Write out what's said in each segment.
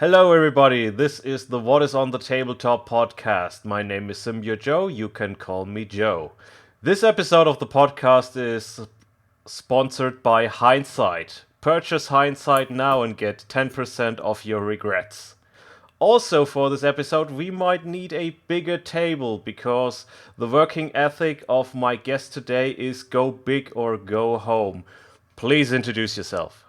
Hello, everybody. This is the What is on the Tabletop podcast. My name is Symbio Joe. You can call me Joe. This episode of the podcast is sponsored by Hindsight. Purchase Hindsight now and get 10% off your regrets. Also, for this episode, we might need a bigger table because the working ethic of my guest today is go big or go home. Please introduce yourself.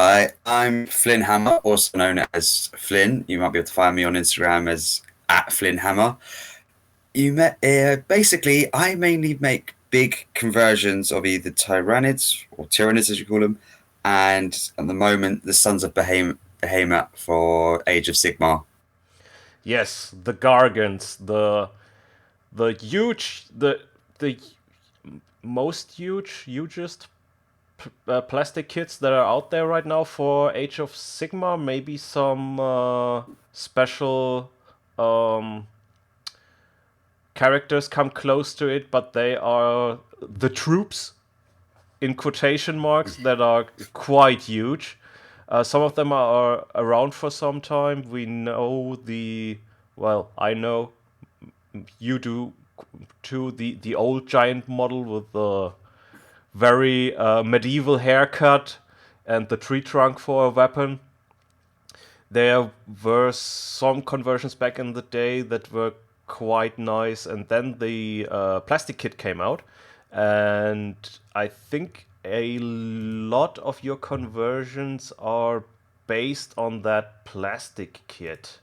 Hi, I'm Flynn Hammer, also known as Flynn. You might be able to find me on Instagram as @FlynnHammer. Basically, I mainly make big conversions of either Tyrannids or Tyranids, as you call them, and at the moment, the Sons of Behemoth for Age of Sigmar. Yes, the Gargants, the huge, the most hugest plastic kits that are out there right now for Age of Sigma. Maybe some special um, characters come close to it, but they are the troops in quotation marks that are quite huge. Some of them are around for some time. We know I know you do too, the old giant model with the very medieval haircut and the tree trunk for a weapon. There were some conversions back in the day that were quite nice, and then the plastic kit came out, and I think a lot of your conversions are based on that plastic kit.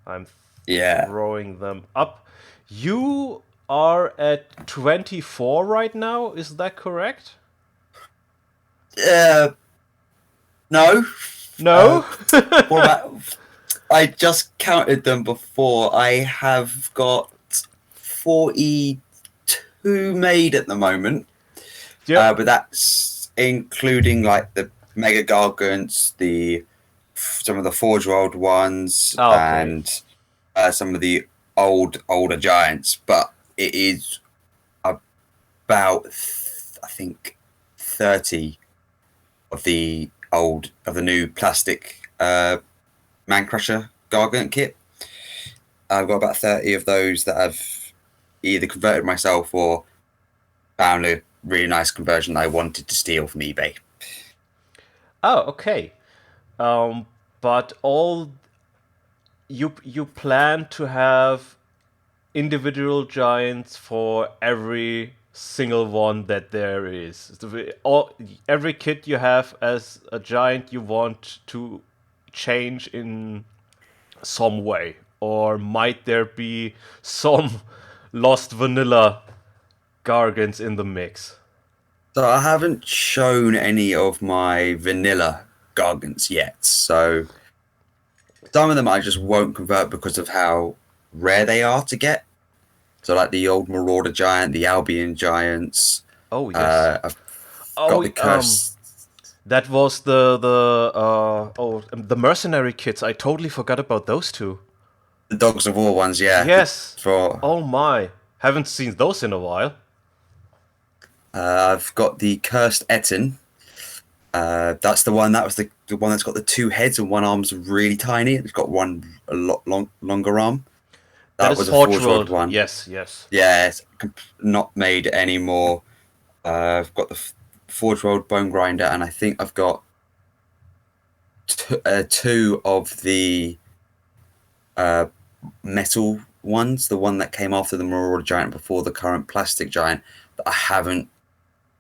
I'm Yeah. throwing them up. You are at 24 right now, is that correct? Uh, no. Uh, No? what about? I just counted them before. I have got 42 made at the moment. Yep. But that's including like the Mega Gargants, the some of the Forge World ones, Ah, okay. and some of the older giants. But it is about I think 30 of the new plastic Man Crusher Gargant kit. I've got about 30 of those that I've either converted myself or found a really nice conversion that I wanted to steal from eBay. Oh, okay. Um, but all you plan to have individual giants for every single one that there is. Every kit you have as a giant you want to change in some way, or might there be some lost vanilla gargants in the mix? So I haven't shown any of my vanilla Gargants yet. So some of them I just won't convert because of how rare they are to get. So like the old Marauder Giant, the Albion Giants. Oh yes. I've got Oh, the Curse, that was the mercenary kits. I totally forgot about those two. the Dogs of War ones. Yeah, Yes. for Oh my. Haven't seen those in a while. I've got the Cursed Etten. That's the one. That was the one that's got the two heads and one arm's really tiny. It's got one a lot longer arm. That That is was a Forge Forge World World. one. Yes, yes. Yeah, it's not made anymore. I've got the Forge World Bone Grinder, and I think I've got two of the uh, metal ones. The one that came after the Marauder Giant before the current plastic giant that I haven't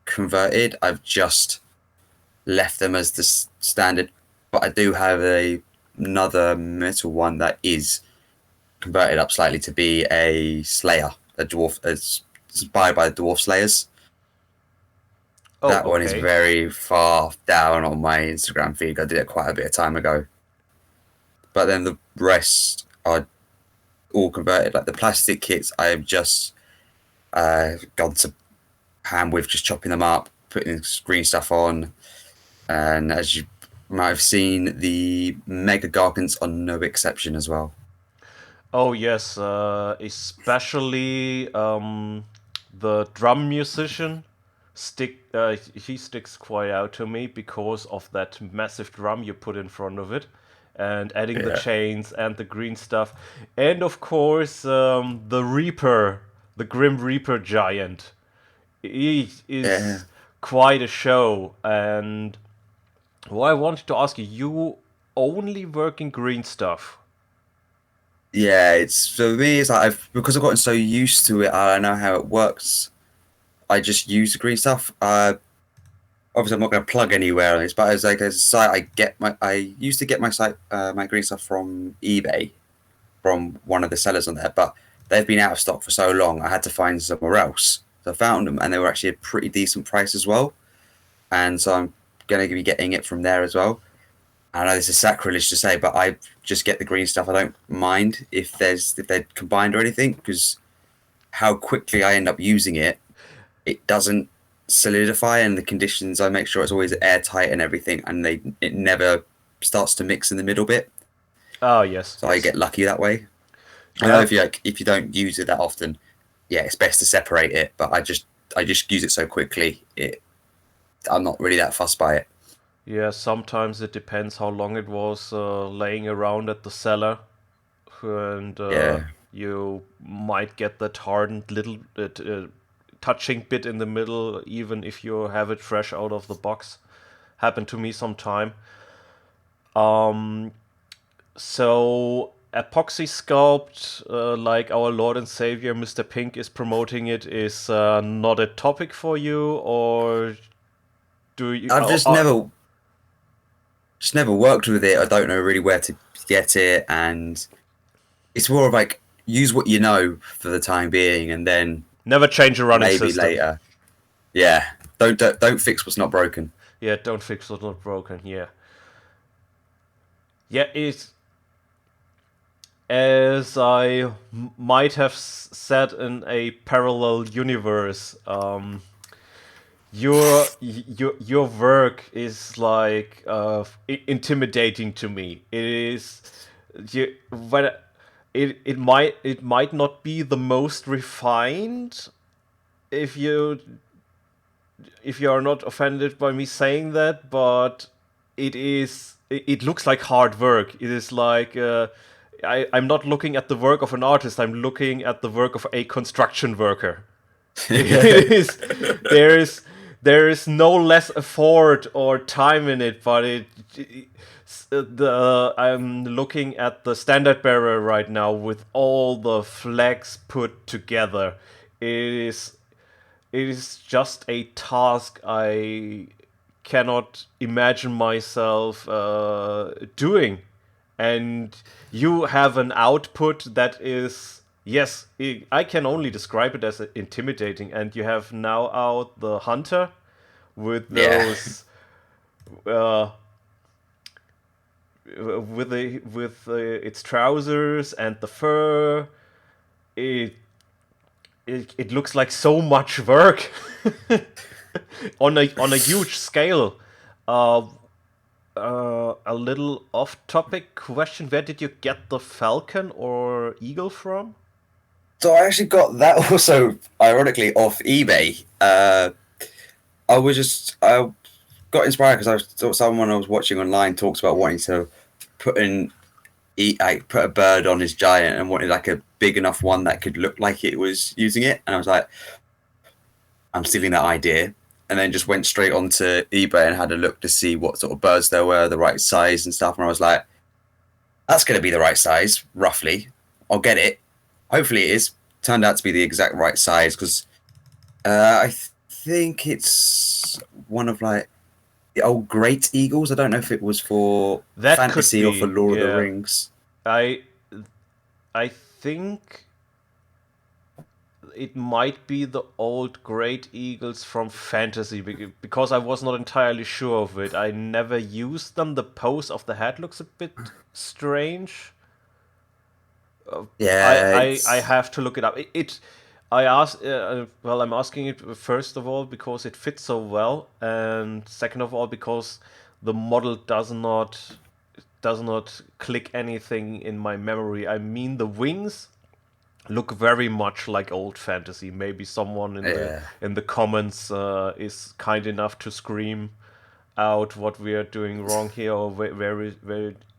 converted. I've just left them as the standard, but I do have another metal one that is converted up slightly to be a Slayer, a dwarf, as inspired by the Dwarf Slayers. Oh, That one is okay. very far down on my Instagram feed. I did it quite a bit of time ago. But then the rest are all converted. Like the plastic kits, I've just gone to hand with just chopping them up, putting green stuff on. And as you might have seen, the Mega Gargants are no exception as well. Oh yes, especially the drum musician he sticks quite out to me because of that massive drum you put in front of it, and adding the Yeah. chains and the green stuff, and of course the Reaper, the Grim Reaper giant. He Yeah. is quite a show. And well, I wanted to ask you, you only work in green stuff. Yeah, it's for me. It's like because I've gotten so used to it, I know how it works. I just use the green stuff. Obviously, I'm not going to plug anywhere on this, but as like a site, I used to get my site my green stuff from eBay from one of the sellers on there, but they've been out of stock for so long. I had to find somewhere else. So I found them, and they were actually a pretty decent price as well. And so I'm going to be getting it from there as well. I know this is sacrilege to say, but I just get the green stuff. I don't mind if they're combined or anything, because how quickly I end up using it, it doesn't solidify, and the conditions I make sure it's always airtight and everything, and it never starts to mix in the middle bit. Oh yes, So I yes. get lucky that way. I know Yeah, if you don't use it that often, yeah, it's best to separate it. But I just use it so quickly. I'm not really that fussed by it. yeah. Sometimes it depends how long it was laying around at the cellar, and Yeah, you might get that hardened little touching bit in the middle, even if you have it fresh out of the box. Happened to me sometime. Um, so epoxy sculpt, like our Lord and Savior Mr. Pink is promoting it, is not a topic for you, or do you? I've just never worked with it. I don't know really where to get it, and it's more of like use what you know for the time being, and then Never change a running maybe system. later. Yeah, don't fix what's not broken. Yeah, don't fix what's not broken. Yeah, yeah. It's as I might have said in a parallel universe. Your work is like intimidating to me. It is when it might not be the most refined, if you are not offended by me saying that, but it looks like hard work. It is like I'm not looking at the work of an artist, I'm looking at the work of a construction worker. It is there is there is no less effort or time in it, but the I'm looking at the standard bearer right now with all the flags put together. It is it is just a task I cannot imagine myself doing. And you have an output that is, yes, I can only describe it as intimidating. And you have now out the hunter with Yeah, those uh, with its trousers and the fur. It it looks like so much work on a huge scale. Uh, a little off-topic question: where did you get the falcon or eagle from? so I actually got that also ironically off eBay. I got inspired because I saw someone I was watching online talks about wanting to put an put a bird on his giant and wanted like a big enough one that could look like it was using it, and I was like, I'm stealing that idea. And then just went straight onto eBay and had a look to see what sort of birds there were, the right size and stuff. And I was like, that's going to be the right size, roughly. I'll get it. Hopefully it is. Turned out to be the exact right size because think it's one of like the old Great Eagles. I don't know if it was for That could fantasy or for be, Lord of the yeah. Rings. I I think it might be the old great eagles from fantasy because I was not entirely sure of it. I never used them. The pose of the head looks a bit strange. Yeah, I it's have to look it up. I ask well, I'm asking it first of all because it fits so well, and second of all because the model does not click anything in my memory. I mean, the wings look very much like old fantasy. Maybe someone yeah. in the comments is kind enough to scream out what we are doing wrong here, or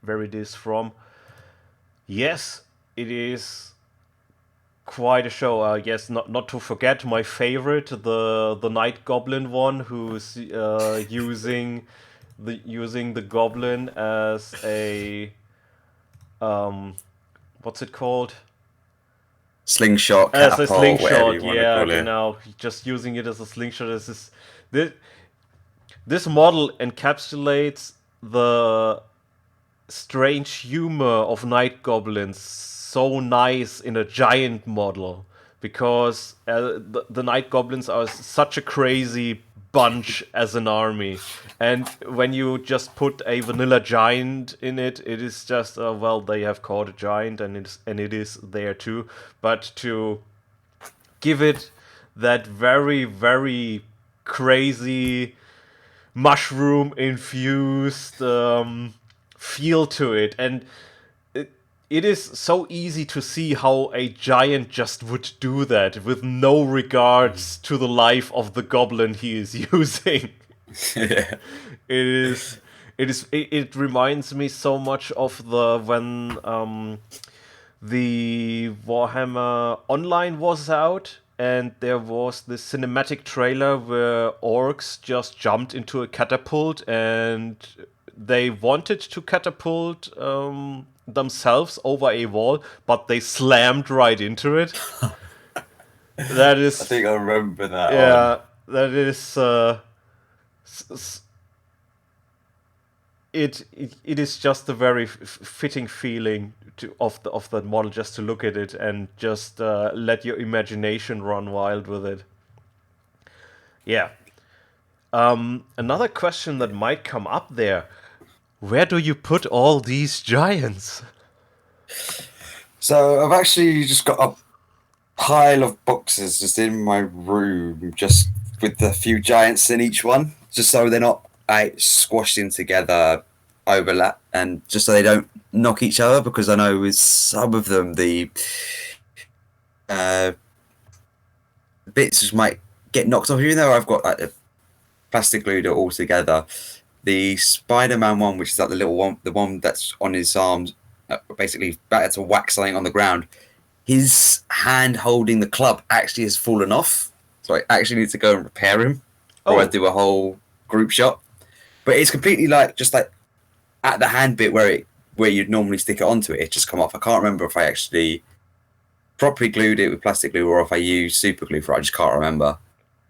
where it is from. Yes, it is quite a show. Yes, not to forget my favorite, the Night Goblin one, who's using the goblin as a um, what's it called? Slingshot, As a catapult, whatever slingshot. you want to Yeah, call it. genau. Just using it as a slingshot. This this model encapsulates the strange humor of night goblins so nice in a giant model, because the night goblins are such a crazy bunch as an army, and when you just put a vanilla giant in it, it is just well, they have caught a giant, and it is there too, but to give it that very, very crazy mushroom infused feel to it, and it is so easy to see how a giant just would do that with no regards to the life of the goblin he is using. Yeah. It reminds me so much of the when the Warhammer Online was out, and there was this cinematic trailer where orcs just jumped into a catapult, and they wanted to catapult themselves over a wall, but they slammed right into it. That I is, think I remember that one. yeah, that is. S- s- it is just a very fitting feeling of that model, just to look at it and just let your imagination run wild with it. Yeah. Another question that might come up there: where do you put all these giants? So I've actually just got a pile of boxes just in my room, just with a few giants in each one, just so they're not squashed in together, overlap, and just so they don't knock each other. Because I know with some of them, the uh, bits just might get knocked off. Even though I've got like the plastic glued it all together, the Spider-Man one, which is like the little one, the one that's on his arms, basically better to whack something on the ground. His hand holding the club actually has fallen off, so I actually need to go and repair him, or I Oh, do a whole group shot. But it's completely like just like at the hand bit where you'd normally stick it onto it, it just come off. I can't remember if I actually properly glued it with plastic glue or if I used super glue for it. I just can't remember.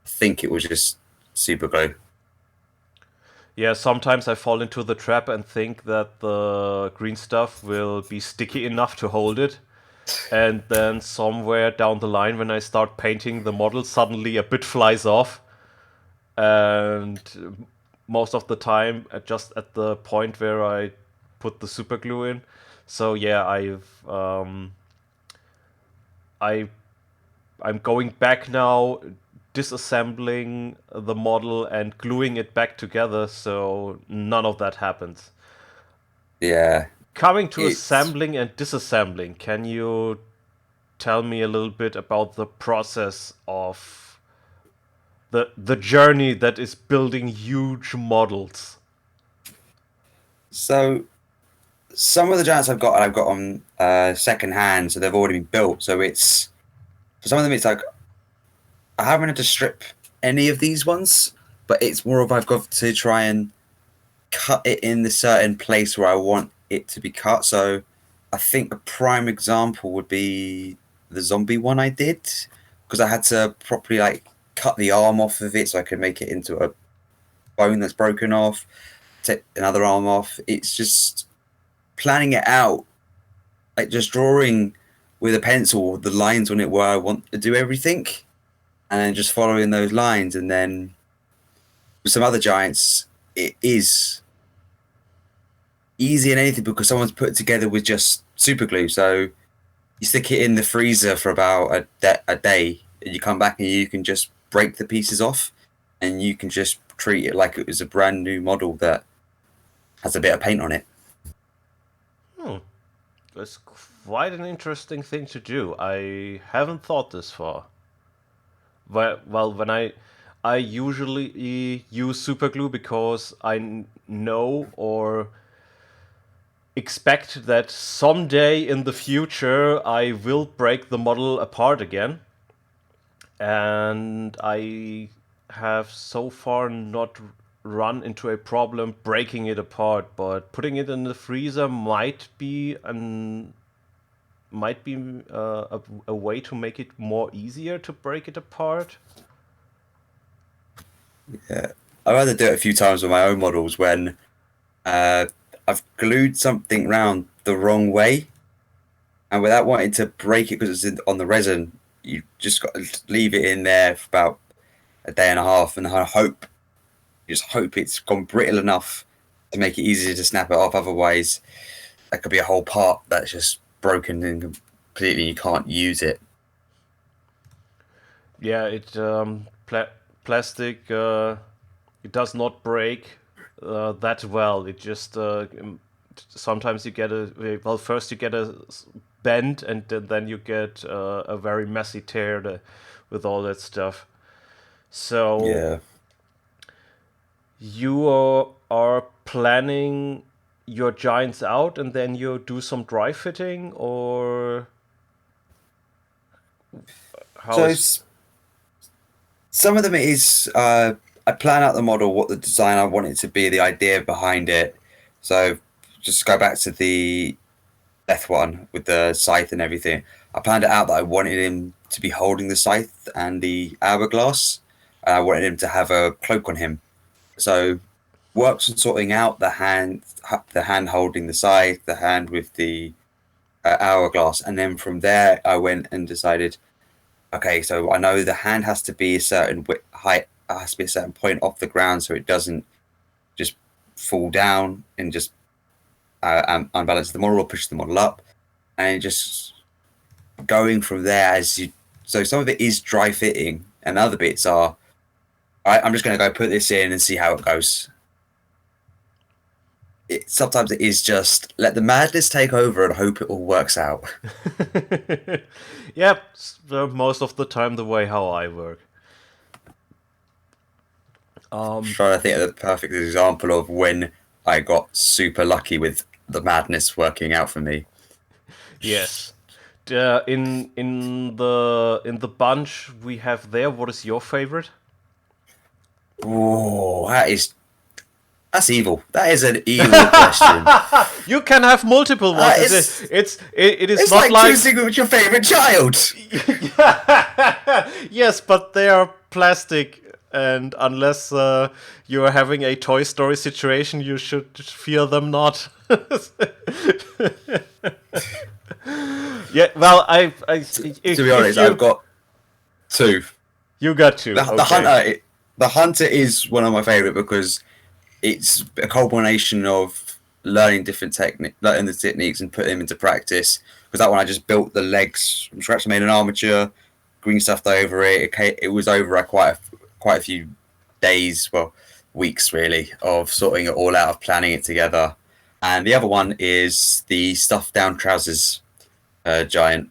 I think it was just super glue. yeah, sometimes I fall into the trap and think that the green stuff will be sticky enough to hold it. And then somewhere down the line, when I start painting the model, suddenly a bit flies off. And most of the time, just at the point where I put the super glue in. So yeah, I I'm going back now, disassembling the model and gluing it back together, so none of that happens. Yeah, Coming to it's assembling and disassembling, can you tell me a little bit about the process of the journey that is building huge models? so some of the giants I've got on second hand, so they've already been built. So it's for some of them, it's like I haven't had to strip any of these ones, but it's more of I've got to try and cut it in the certain place where I want it to be cut. So I think a prime example would be the zombie one I did, because I had to properly like cut the arm off of it so I could make it into a bone that's broken off, take another arm off. It's just planning it out, like just drawing with a pencil the lines on it where I want to do everything, and then just following those lines. And then with some other giants, it is easy and anything because someone's put it together with just super glue. So you stick it in the freezer for about a day, and you come back and you can just break the pieces off, and you can just treat it like it was a brand new model that has a bit of paint on it. Hmm, that's quite an interesting thing to do. I haven't thought this far. Well, when I usually use super glue because I know, or expect that someday in the future I will break the model apart again, and I have so far not run into a problem breaking it apart. But putting it in the freezer might be a way to make it more easier to break it apart. Yeah, I've had to do it a few times with my own models when uh, I've glued something round the wrong way, and without wanting to break it because on the resin, you just got to leave it in there for about a day and a half, and just hope it's gone brittle enough to make it easier to snap it off. Otherwise, that could be a whole part that's just broken and completely you can't use it. Yeah, plastic it does not break that well. It just sometimes you get first you get a bend, and then you get a very messy tear with all that stuff. So Yeah. you are planning your giants out, and then you do some dry fitting, or how So is? some of them is I plan out the model, what the design I want it to be, the idea behind it. So just go back to the death one with the scythe and everything. I planned it out that I wanted him to be holding the scythe and the hourglass. I wanted him to have a cloak on him. So works on sorting out the hand holding the scythe, the hand with the hourglass, and then from there I went and decided, okay, so I know the hand has to be a certain height, has to be a certain point off the ground so it doesn't just fall down and just unbalance the model or push the model up, and just going from there as you. So some of it is dry fitting, and other bits are. I'm just going to go put this in and see how it goes. Sometimes it is just let the madness take over and hope it all works out. Yep, most of the time the way how I work. Trying to think of the perfect example of when I got super lucky with the madness working out for me. Yes. In the bunch we have there, what is your favorite? Oh, that's evil. That is an evil question. You can have multiple ones. It is It's not like like choosing which your favorite child. yes, but they are plastic, and unless you are having a Toy Story situation, you should fear them not. Yeah, well, To be honest, I've got two. you got two. The Okay. hunter, the hunter is one of my favorite because it's a culmination of learning learning the techniques and putting them into practice. Because that one, I just built the legs from scratch. I made an armature, green stuffed over it. It was over quite a few days, well, weeks really, of sorting it all out, of planning it together. And the other one is the stuffed down trousers giant,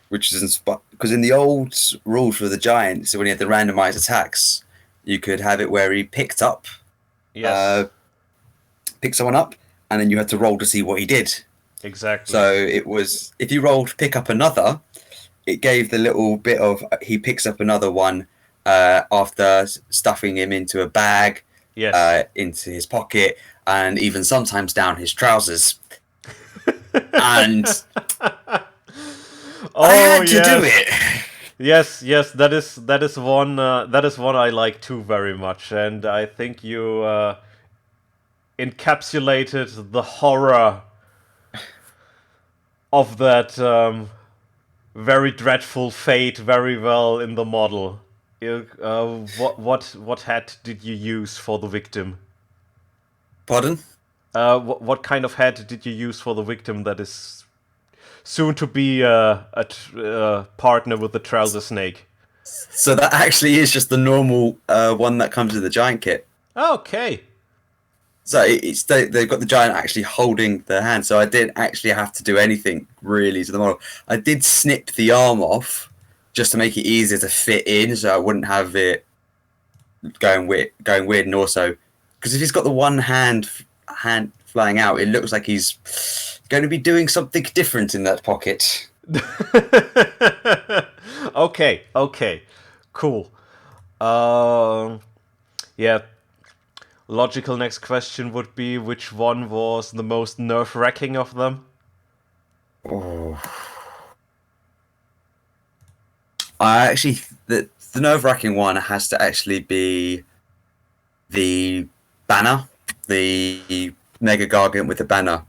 which is because in the old rules for the giant, so when you had the randomized attacks, you could have it where he Yes, picked someone up, and then you had to roll to see what he did. exactly. So it was if you rolled pick up another, it gave the little bit of he picks up another one after stuffing him into a bag, Yes. into his pocket, and even sometimes down his trousers. And I Oh had to do yes. it. Yes, that is one I like too very much, and I think you encapsulated the horror of that very dreadful fate very well in the model. What hat did you use for the victim? Pardon? What kind of hat did you use for the victim that is soon to be a partner with the trouser snake? So that actually is just the normal one that comes with the giant kit. Okay. So they've got the giant actually holding the hand. So I didn't actually have to do anything really to the model. I did snip the arm off just to make it easier to fit in, so I wouldn't have it going weird. And also because if he's got the one hand flying out, it looks like he's going to be doing something different in that pocket. Okay, cool. Um, yeah, logical next question would be which one was the most nerve-wracking of them? Oh. I actually, the nerve-wracking one has to actually be the banner, the Mega Gargant with the banner.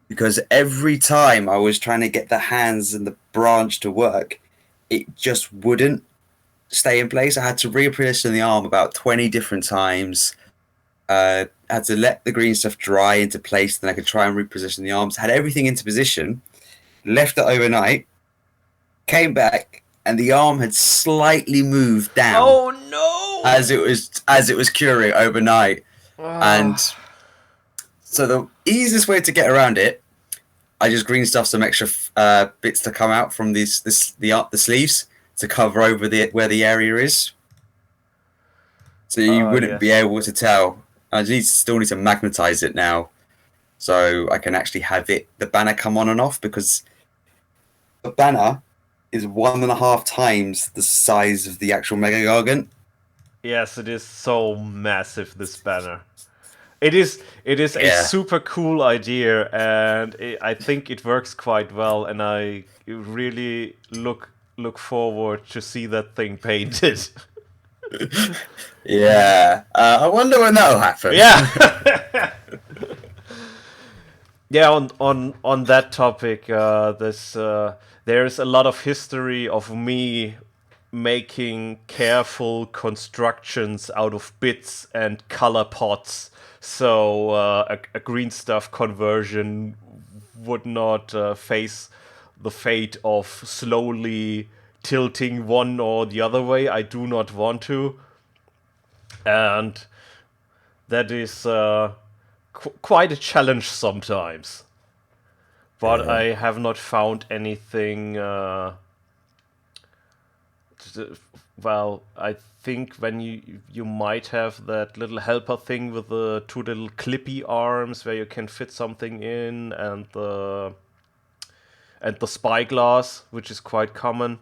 Because every time I was trying to get the hands and the branch to work, it just wouldn't stay in place. I had to reposition the arm about 20 different times. Had to let the green stuff dry into place, then I could try and reposition the arms. Had everything into position, left it overnight, came back, and the arm had slightly moved down Oh no! as it was curing overnight. And Ah, so the easiest way to get around it, I just green stuff some extra bits to come out from the sleeves to cover over where the area is, so you wouldn't be yes. able to tell. Still need to magnetize it now, so I can actually have the banner come on and off, because the banner is 1.5 times the size of the actual Mega Gargant. Yes, it is so massive, this banner. It is a Yeah, super cool idea, and I think it works quite well, and I really look forward to see that thing painted. yeah. I wonder when that'll happen. Yeah. Yeah, on that topic, there's a lot of history of me making careful constructions out of bits and color pots, so a green stuff conversion would not face the fate of slowly tilting one or the other way. I do not want to, and that is quite a challenge sometimes. But Yeah. I have not found anything. Well, I think when you might have that little helper thing with the two little clippy arms where you can fit something in, and the spyglass, which is quite common.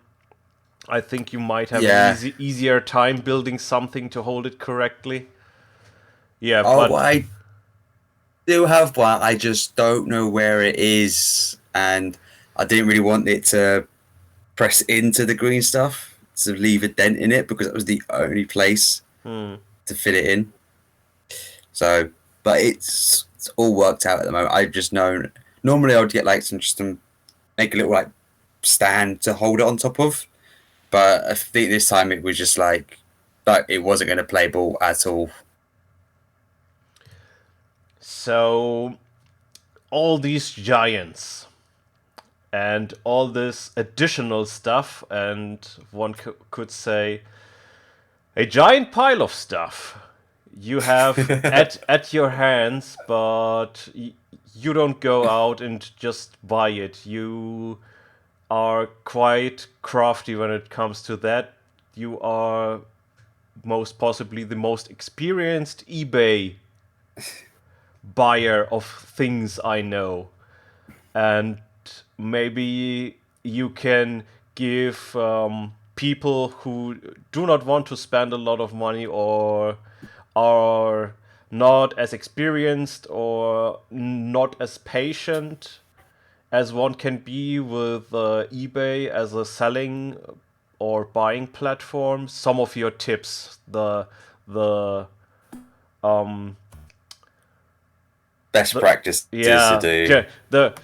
I think you might have an Yeah. easier time building something to hold it correctly. Yeah, Oh, but I do have one. I just don't know where it is, and I didn't really want it to press into the green stuff to leave a dent in it, because it was the only place hmm. to fit it in. So, but it's all worked out at the moment. I've just known. Normally, I would get like some make a little like stand to hold it on top of, but I think this time it was just like it wasn't going to play ball at all. So all these giants and all this additional stuff, and one could say a giant pile of stuff you have at your hands, but you don't go out and just buy it. You are quite crafty when it comes to that. You are most possibly the most experienced eBay buyer of things I know. And maybe you can give people who do not want to spend a lot of money, or are not as experienced or not as patient as one can be with eBay as a selling or buying platform, some of your tips, the um Best the practices to yeah, do. the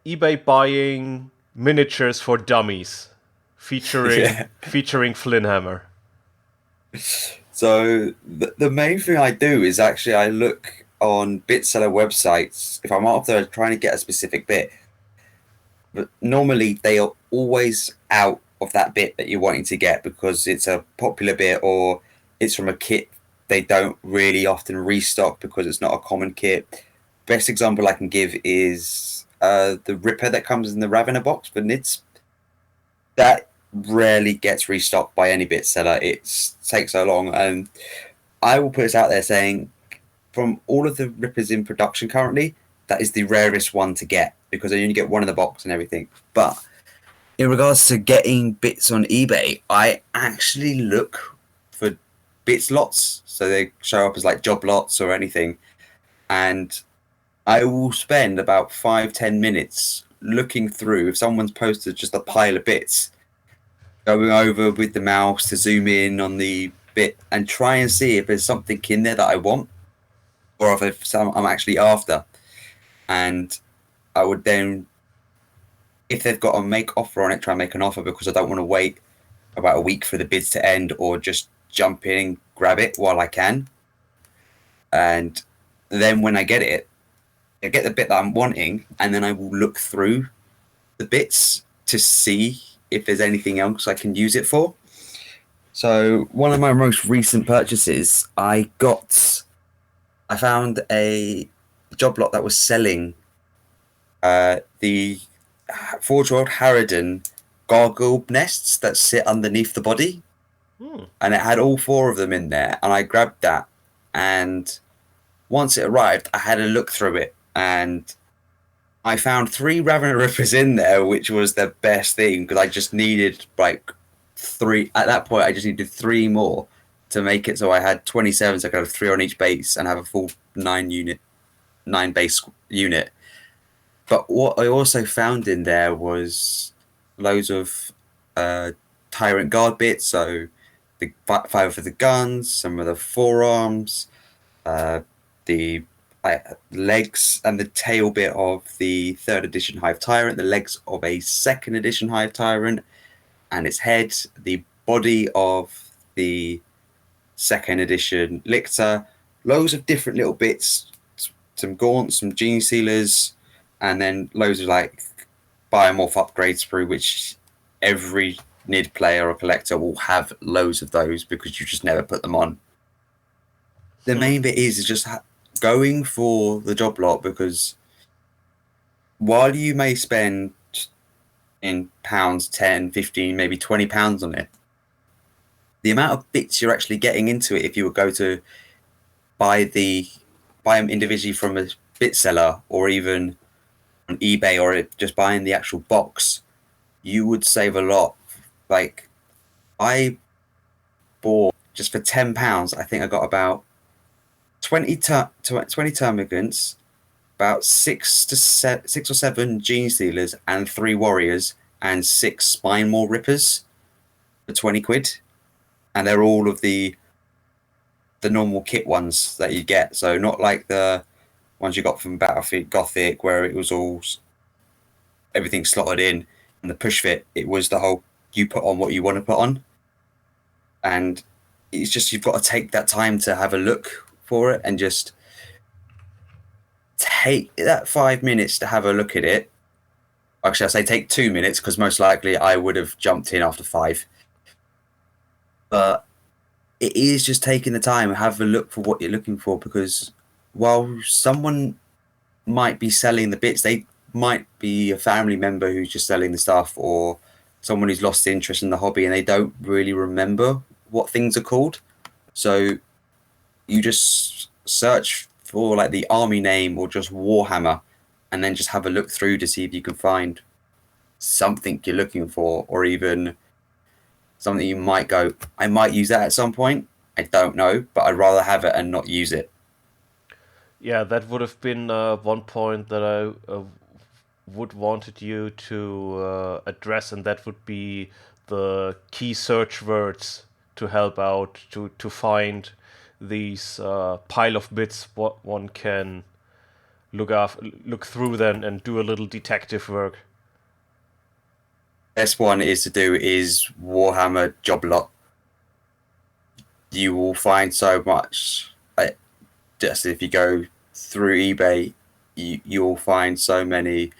eBay buying miniatures for dummies, featuring Yeah. featuring Flinhammer. So the main thing I do is actually I look on bit seller websites if I'm out there trying to get a specific bit. But normally they are always out of that bit that you're wanting to get, because it's a popular bit or it's from a kit they don't really often restock because it's not a common kit. Best example I can give is the Ripper that comes in the Ravener box for Nids. That rarely gets restocked by any bit seller. It takes so long, and I will put this out there saying, from all of the Rippers in production currently, that is the rarest one to get because you only get one in the box and everything. But in regards to getting bits on eBay, I actually look for bits lots, so they show up as like job lots or anything, and I will spend about 5-10 minutes looking through. If someone's posted just a pile of bits, going over with the mouse to zoom in on the bit and try and see if there's something in there that I want or if there's some I'm actually after. And I would then, if they've got a make offer on it, try and make an offer because I don't want to wait about a week for the bids to end or just jump in and grab it while I can. And then when I get it, I get the bit that I'm wanting, and then I will look through the bits to see if there's anything else I can use it for. So one of my most recent purchases, I found a job lot that was selling the Forge World Harridan gargoyle nests that sit underneath the body. And it had all 4 of them in there, and I grabbed that, and once it arrived, I had a look through it, and I found 3 Ravenous Rippers in there, which was the best thing because I just needed like 3. At that point, I just needed 3 more to make it so I had 27, so I could have 3 on each base and have a full 9 base unit. But what I also found in there was loads of Tyrant Guard bits, so the 5 for the guns, some of the forearms, the legs and the tail bit of the 3rd edition Hive Tyrant, the legs of a 2nd edition Hive Tyrant, and its head, the body of the 2nd edition Lictor, loads of different little bits, some gaunts, some gene sealers, and then loads of like biomorph upgrades through which every NID player or collector will have loads of those because you just never put them on. The main bit is just going for the job lot because while you may spend in pounds 10, 15, maybe £20 on it, the amount of bits you're actually getting into it if you would go to buy them individually from a bit seller or even on eBay or just buying the actual box, you would save a lot. Like I bought just for £10, I think I got about 20 termagants, about 6 or 7 gene stealers and 3 warriors and 6 spine maw rippers for 20 quid, and they're all of the normal kit ones that you get, so not like the ones you got from Battlefield Gothic where it was all everything slotted in, and the push fit, it was the whole you put on what you want to put on, and it's just you've got to take that time to have a look for it and just take that 5 minutes to have a look at it. Actually, I say take 2 minutes because most likely I would have jumped in after 5. But it is just taking the time and have a look for what you're looking for, because while someone might be selling the bits, they might be a family member who's just selling the stuff or someone who's lost interest in the hobby and they don't really remember what things are called. So you just search for like the army name or just Warhammer and then just have a look through to see if you can find something you're looking for, or even something you might go, I might use that at some point. I don't know, but I'd rather have it and not use it. Yeah, that would have been one point that I would wanted you to address, and that would be the key search words to help out to find these pile of bits. What one can look through them and do a little detective work. Best one is to do is Warhammer job lot. You will find so much. Just if you go through eBay, you'll find so many.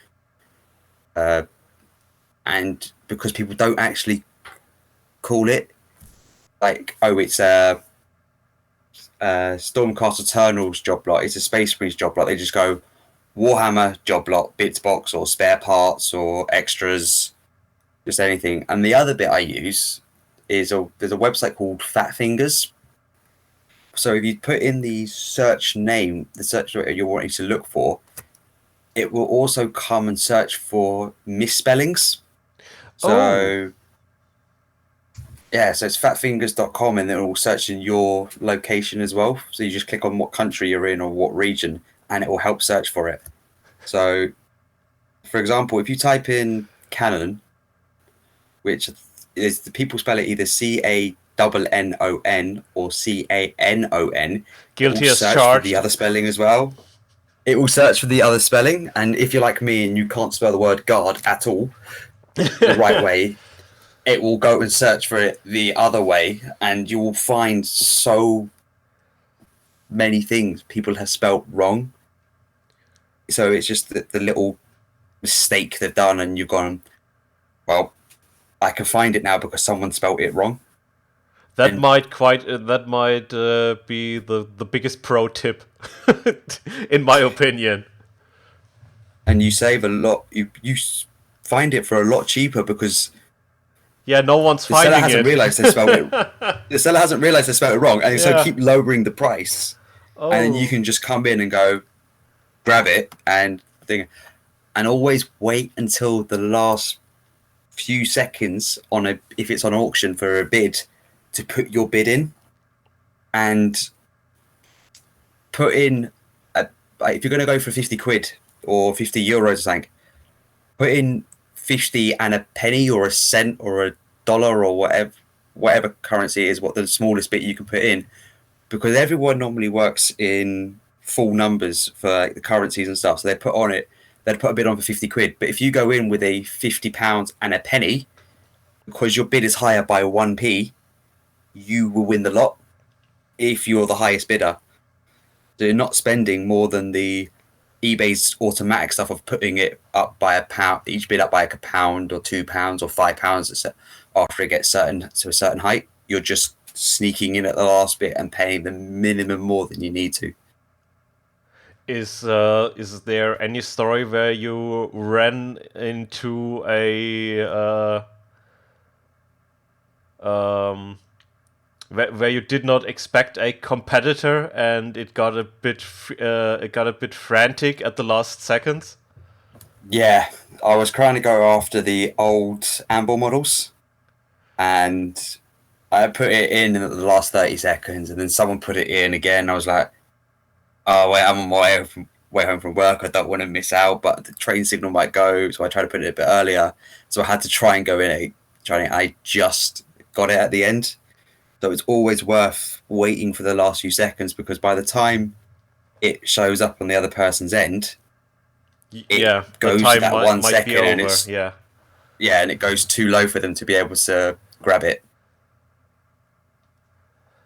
And because people don't actually call it like, oh, it's a Stormcast Eternals job lot, it's a Space Marines job lot. They just go Warhammer job lot, bits box or spare parts or extras, just anything. And the other bit I use is there's a website called Fat Fingers, So if you put in the search name, the search that you're wanting to look for, it will also come and search for misspellings. Oh, So yeah, so it's fatfingers.com, and it will search in your location as well. So you just click on what country you're in or what region, and it will help search for it. So, for example, if you type in Canon, which is the people spell it either CANNON or CANON, it will guilty as search for the charged. other spelling as well. It will search for the other spelling, and if you're like me and you can't spell the word guard at all the right way, it will go and search for it the other way, and you will find so many things people have spelt wrong. So it's just the little mistake they've done, and you've gone, well, I can find it now because someone spelt it wrong. That And might be the biggest pro tip, in my opinion. you save a lot. You find it for a lot cheaper because Yeah, no one's the seller finding hasn't it. realized they spelled it. The seller hasn't realized they spelled it wrong, and so Yeah. keep lowering the price, and then you Oh. can just come in and go grab it and thing, and always wait until the last few seconds on a if it's on auction for a bid to put your bid in, and put in if you're going to go for 50 quid or 50 euros or something, put in 50 and a penny or a cent or a dollar or whatever currency is what the smallest bit you can put in, because everyone normally works in full numbers for like the currencies and stuff, so they'd put a bid on for 50 quid, but if you go in with a £50 and a penny, because your bid is higher by 1p, you will win the lot if you're the highest bidder. So you're not spending more than the eBay's automatic stuff of putting it up by a pound, each bid up by like £1 or £2 or £5 after it gets to a certain height. You're just sneaking in at the last bit and paying the minimum more than you need to. Is there any story where you ran into um where you did not expect a competitor and it got a bit frantic at the last seconds? Yeah, I was trying to go after the old Amble models, and I put it in at the last 30 seconds, and then someone put it in again. I was like, oh, wait, I'm on my way home from work. I don't want to miss out, but the train signal might go. So I tried to put it a bit earlier. So I had to try and go in. I just got it at the end. So it's always worth waiting for the last few seconds, because by the time it shows up on the other person's end, it Yeah, the goes to time that might one might be second, and over. Yeah. and it goes too low for them to be able to grab it.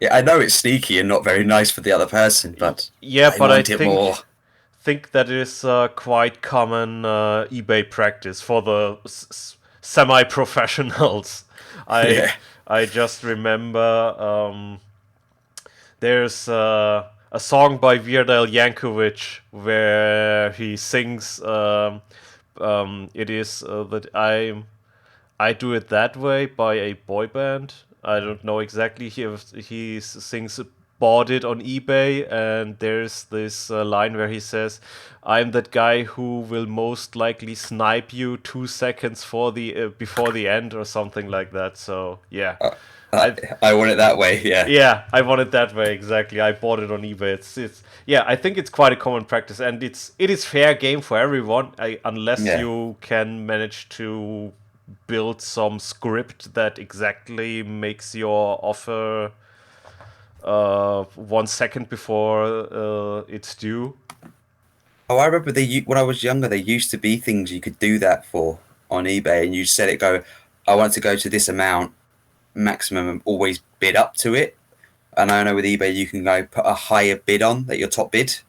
Yeah, I know it's sneaky and not very nice for the other person, but Yeah, I but I want it more. think that is quite common eBay practice for the semi-professionals. I Yeah. I just remember there's a song by Weird Al Yankovic where he sings it is that I Do It That Way by a boy band. I don't know exactly. He sings Bought It on eBay, and there's this line where he says, "I'm that guy who will most likely snipe you 2 seconds before the end," or something like that. So yeah, Uh, I I want it that way. Yeah. yeah, I want it that way exactly. I bought it on eBay. It's yeah, I think it's quite a common practice, and it is fair game for everyone, unless Yeah. you can manage to build some script that exactly makes your offer 1 second before it's due. Oh, I remember when I was younger, there used to be things you could do that for on eBay, and you set it go, I want to go to this amount maximum, and always bid up to it. And I know with eBay you can go put a higher bid on that your top bid.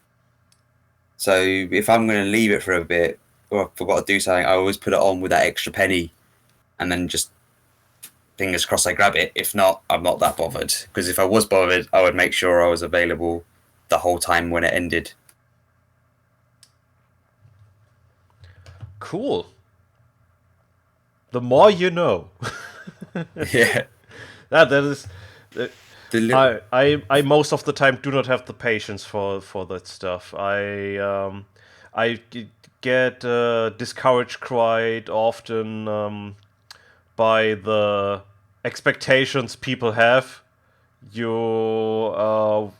So if I'm going to leave it for a bit, or I forgot to do something, I always put it on with that extra penny, and then just fingers crossed I grab it. If not, I'm not that bothered, because if I was bothered, I would make sure I was available the whole time when it ended. Cool. The more you know. Yeah. That is. Uh, I most of the time do not have the patience for that stuff. I get discouraged quite often by the expectations people have. You or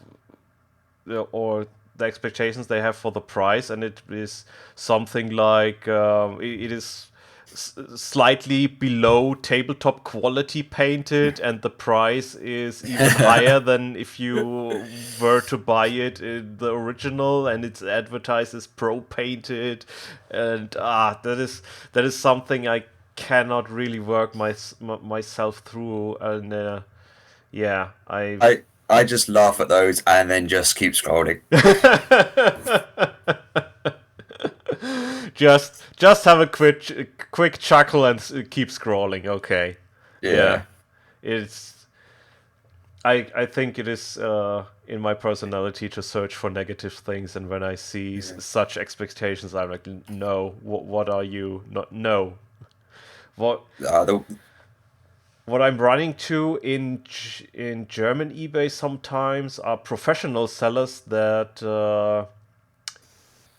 the expectations they have for the price, and it is something like it is slightly below tabletop quality painted, and the price is even higher than if you were to buy it in the original, and it's advertised as pro painted, and that is something I cannot really work myself through, and yeah, I just laugh at those and then just keep scrolling. just have a quick chuckle and keep scrolling. Okay, yeah, Yeah. it's I think it is in my personality to search for negative things, and when I see such expectations, I'm like, no, what are you? Not no. What The, what I'm running to in German eBay sometimes are professional sellers that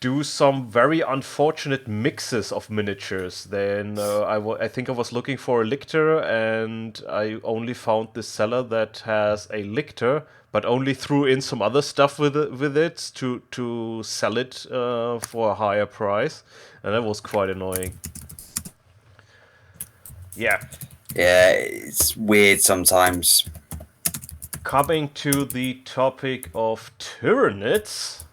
do some very unfortunate mixes of miniatures. Then I think I was looking for a lictor, and I only found this seller that has a lictor, but only threw in some other stuff with it to sell it for a higher price, and that was quite annoying. Yeah. yeah, it's weird sometimes. Coming to the topic of Tyranids.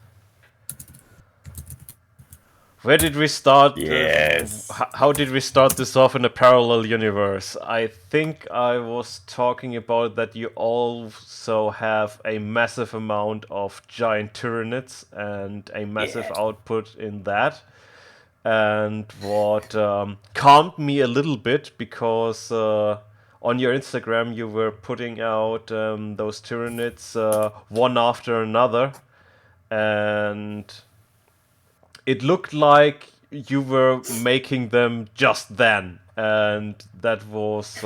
Where did we start? Yes. How did we start this off in a parallel universe? I think I was talking about that you also have a massive amount of giant Tyranids and a massive Yeah. output in that. And what calmed me a little bit, because on your Instagram you were putting out those Tyranids one after another, and it looked like you were making them just then, and that was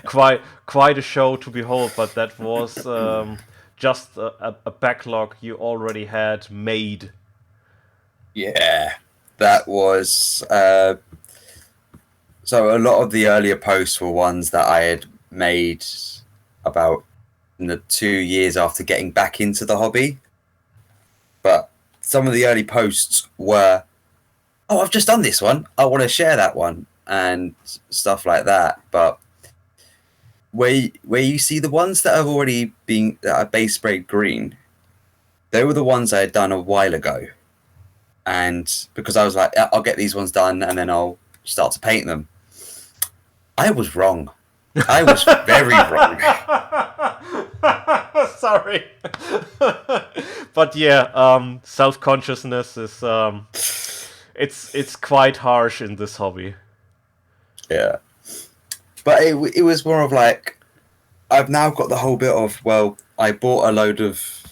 quite a show to behold. But that was just a backlog you already had made. Yeah. That was so a lot of the earlier posts were ones that I had made about in the 2 years after getting back into the hobby. But some of the early posts were, oh, I've just done this one. I want to share that one and stuff like that. But where you see the ones that have already been that are base sprayed green, they were the ones I had done a while ago. And because I was like, I'll get these ones done and then I'll start to paint them. I was wrong. I was very wrong. Sorry. But yeah, self-consciousness is it's quite harsh in this hobby. Yeah. But it was more of like, I've now got the whole bit of, well, I bought a load of,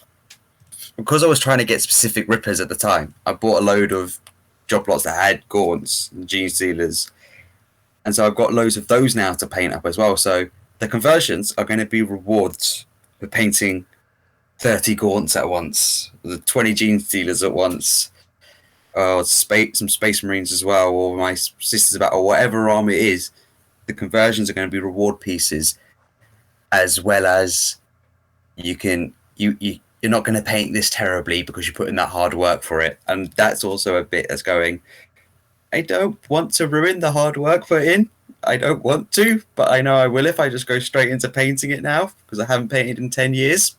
because I was trying to get specific rippers at the time, I bought a load of job lots that had gaunts and gene sealers. And so I've got loads of those now to paint up as well. So the conversions are going to be rewards for painting 30 gaunts at once, the 20 gene stealers at once, some space marines as well, or my sisters about, or whatever army it is. The conversions are going to be reward pieces, as well as you're not going to paint this terribly because you put in that hard work for it. And that's also a bit that's going, I don't want to ruin the hard work put in. I don't want to, but I know I will if I just go straight into painting it now, because I haven't painted in 10 years.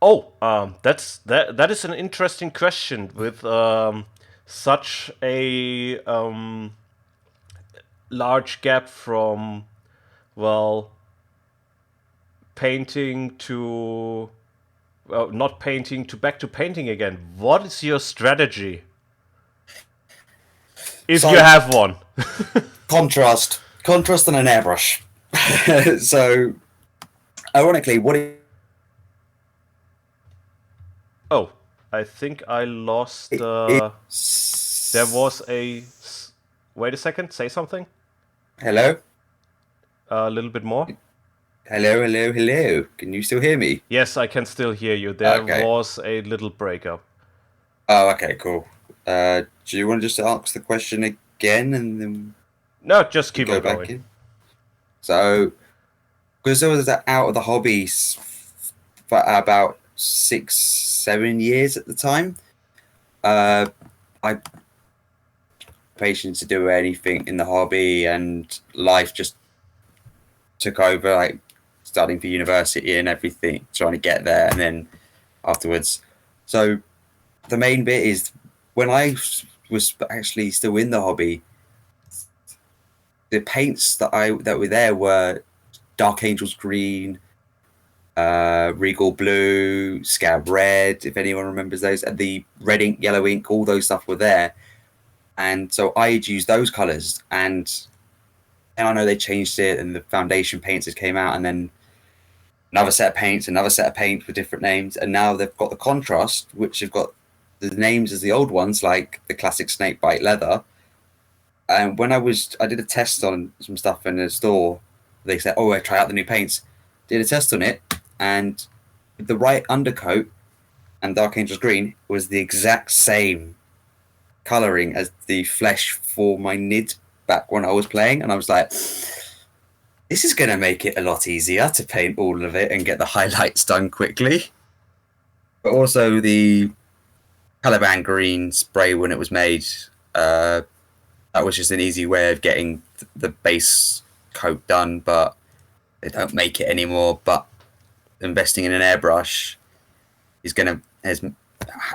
Oh, that is an interesting question with such a large gap from, well, painting to not painting to back to painting again. What is your strategy? If you have one. Contrast and an airbrush. So, ironically, Oh, I think I lost. There was a. Wait a second. Say something. Hello. A little bit more. Hello, hello, hello. Can you still hear me? Yes, I can still hear you. There Okay. was a little breakup. Oh, okay, cool. Do you want to just ask the question again and then No, just we keep go on back going. in? So, because I was out of the hobbies for about 6, 7 years at the time, uh, I patience to do anything in the hobby, and life just took over, like studying for university and everything, trying to get there, and then afterwards. So the main bit is when I was actually still in the hobby, the paints that were there were Dark Angels green, Regal blue, Scab red, if anyone remembers those, and the red ink, yellow ink, all those stuff were there. And so I had used those colors, and I know they changed it, and the foundation paints that came out, and then another set of paints, another set of paint with different names, and now they've got the contrast, which have got the names as the old ones, like the classic snakebite leather. And when I did a test on some stuff in the store. They said, "Oh, I try out the new paints." Did a test on it, and the right undercoat and Dark Angels green was the exact same coloring as the flesh for my Nid back when I was playing, and I was like, "This is going to make it a lot easier to paint all of it and get the highlights done quickly." But also the Caliban green spray when it was made. Uh, that was just an easy way of getting the base coat done, but they don't make it anymore. But investing in an airbrush is gonna has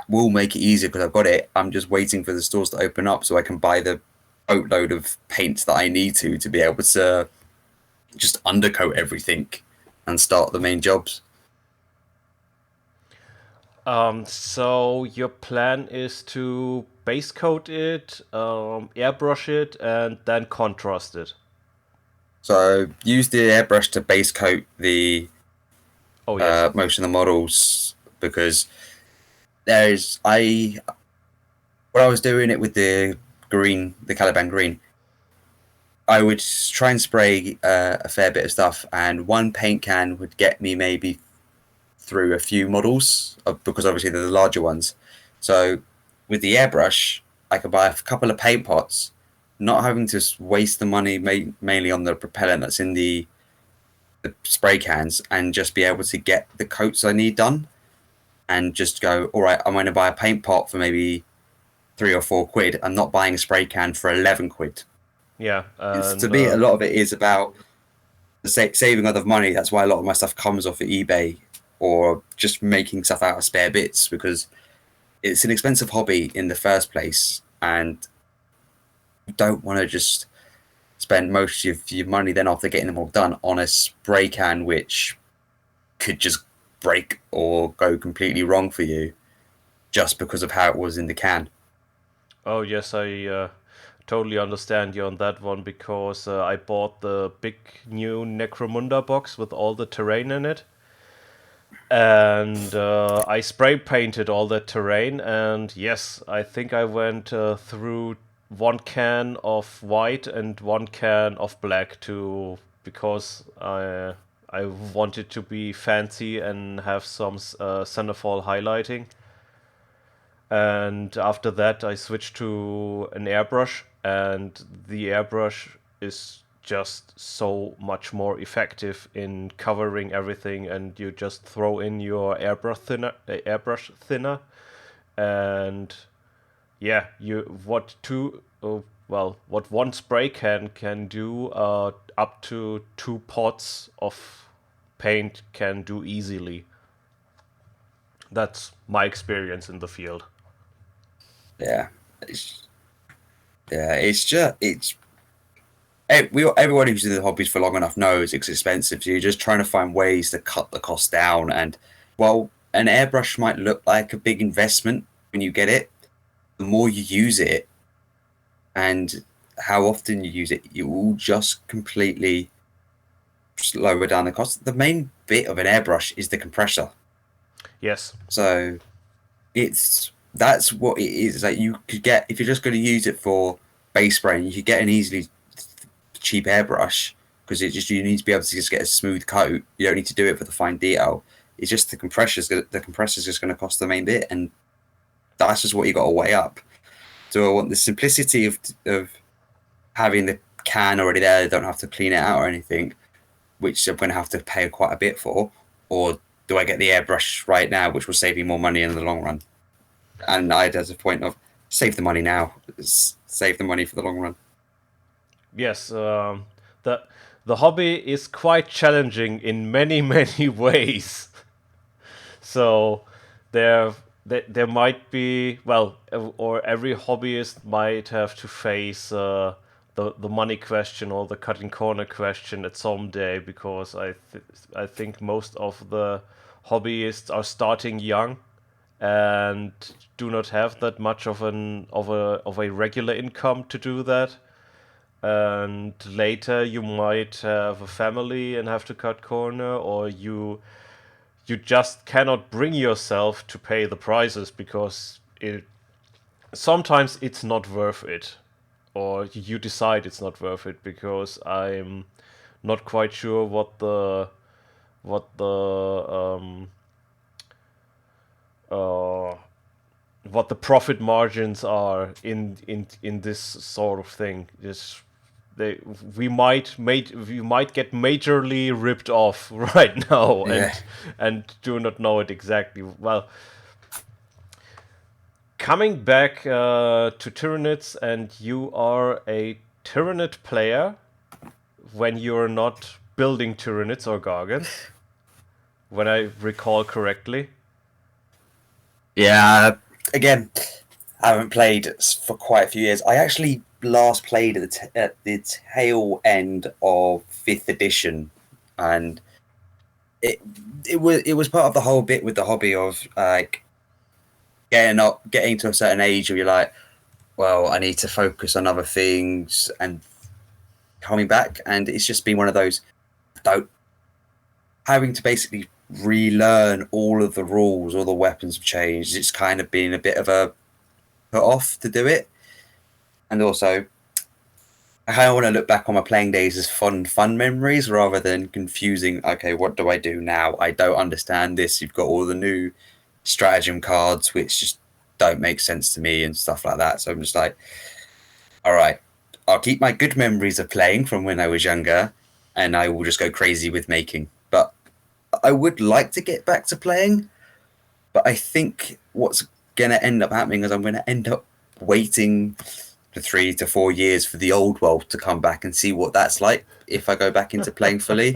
will make it easier because I've got it. I'm just waiting for the stores to open up so I can buy the boatload of paint that I need to be able to just undercoat everything and start the main jobs. So your plan is to base coat it, airbrush it, and then contrast it. So use the airbrush to base coat the Oh yes. most of the models because there's I when I was doing it with the Caliban green, I would try and spray a fair bit of stuff, and one paint can would get me maybe through a few models because obviously they're the larger ones. So with the airbrush, I could buy a couple of paint pots, not having to waste the money mainly on the propellant that's in the spray cans, and just be able to get the coats I need done, and just go, all right, I'm going to buy a paint pot for maybe 3 or 4 quid. I'm not buying a spray can for 11 quid. Yeah, To and me, a lot of it is about the saving other money. That's why a lot of my stuff comes off of eBay or just making stuff out of spare bits because it's an expensive hobby in the first place, and you don't want to just spend most of your money then after getting them all done on a spray can which could just break or go completely wrong for you just because of how it was in the can. oh yes, I totally understand you on that one because I bought the big new Necromunda box with all the terrain in it, and I spray painted all that terrain. And yes, I think I went through one can of white and one can of black to because I wanted to be fancy and have some centerfall highlighting. And after that, I switched to an airbrush, and the airbrush is just so much more effective in covering everything. And you just throw in your airbrush thinner, and yeah, you what two well, what one spray can do, up to 2 pots of paint can do easily. That's my experience in the field. Yeah, it's, yeah, it's just everyone who's in the hobbies for long enough knows it's expensive. So you're just trying to find ways to cut the cost down. And while an airbrush might look like a big investment when you get it, the more you use it and how often you use it, you will just completely lower down the cost. The main bit of an airbrush is the compressor. Yes. So that's what it is. Like you could get if you're just going to use it for base spraying, you could get an easily cheap airbrush, because it just you need to be able to just get a smooth coat. You don't need to do it for the fine detail. It's just the compressor's just going to cost the main bit, and that's just what you got to weigh up. Do I want the simplicity of having the can already there? I don't have to clean it out or anything, which I'm going to have to pay quite a bit for, or do I get the airbrush right now, which will save me more money in the long run? And there's a point of save the money now, save the money for the long run. Yes, the hobby is quite challenging in many many ways. So there might be, well, or every hobbyist might have to face the money question or the cutting corner question at some day, because I think most of the hobbyists are starting young and do not have that much of a regular income to do that. And later you might have a family and have to cut corner, or you just cannot bring yourself to pay the prices because sometimes it's not worth it, or you decide it's not worth it, because I'm not quite sure what the uh, what the profit margins are in this sort of thing. Just they we might get majorly ripped off right now, Yeah. and do not know it exactly. Well, coming back to Tyranids, and you are a Tyranid player when you're not building Tyranids or Gargants, when I recall correctly. Yeah. Again, I haven't played for quite a few years. I actually last played at the tail end of fifth edition, and it it was part of the whole bit with the hobby of like getting to a certain age where you're like, well, I need to focus on other things and coming back, and it's just been one of those don't having to basically relearn all of the rules, all the weapons have changed. It's kind of been a bit of a put off to do it, and also I kind of want to look back on my playing days as fun memories rather than confusing. Okay, what do I do now? I don't understand this. You've got all the new stratagem cards which just don't make sense to me and stuff like that. So I'm just like, all right, I'll keep my good memories of playing from when I was younger, and I will just go crazy with making. But I would like to get back to playing, but I think what's going to end up happening is I'm going to end up waiting for 3 to 4 years for the old world to come back and see what that's like if I go back into playing fully.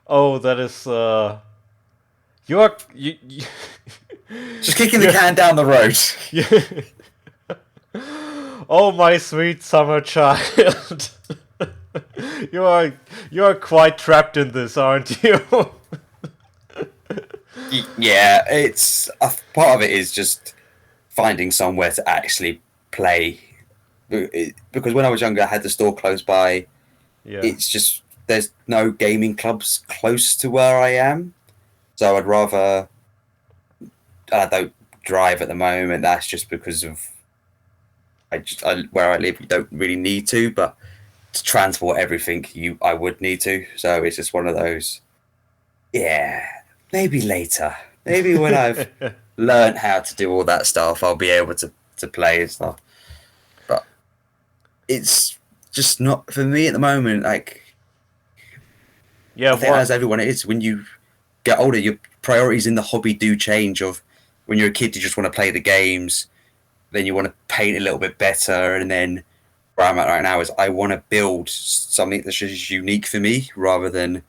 Oh, that is you are you Just kicking the can down the road. oh, my sweet summer child. You are quite trapped in this, aren't you? Yeah, it's part of it is just finding somewhere to actually play. Because when I was younger, I had the store close by. Yeah. It's just there's no gaming clubs close to where I am, so I'd rather I don't drive at the moment. That's just because of where I live. You don't really need to, but to transport everything, I would need to. So it's just one of those. Yeah, maybe later. Maybe when I've learned how to do all that stuff, I'll be able to play and stuff. But it's just not for me at the moment. Like Yeah, I think as everyone it is, when you get older, your priorities in the hobby do change. Of when you're a kid, you just want to play the games, then you want to paint a little bit better, and then where I'm at right now is I want to build something that's just unique for me rather than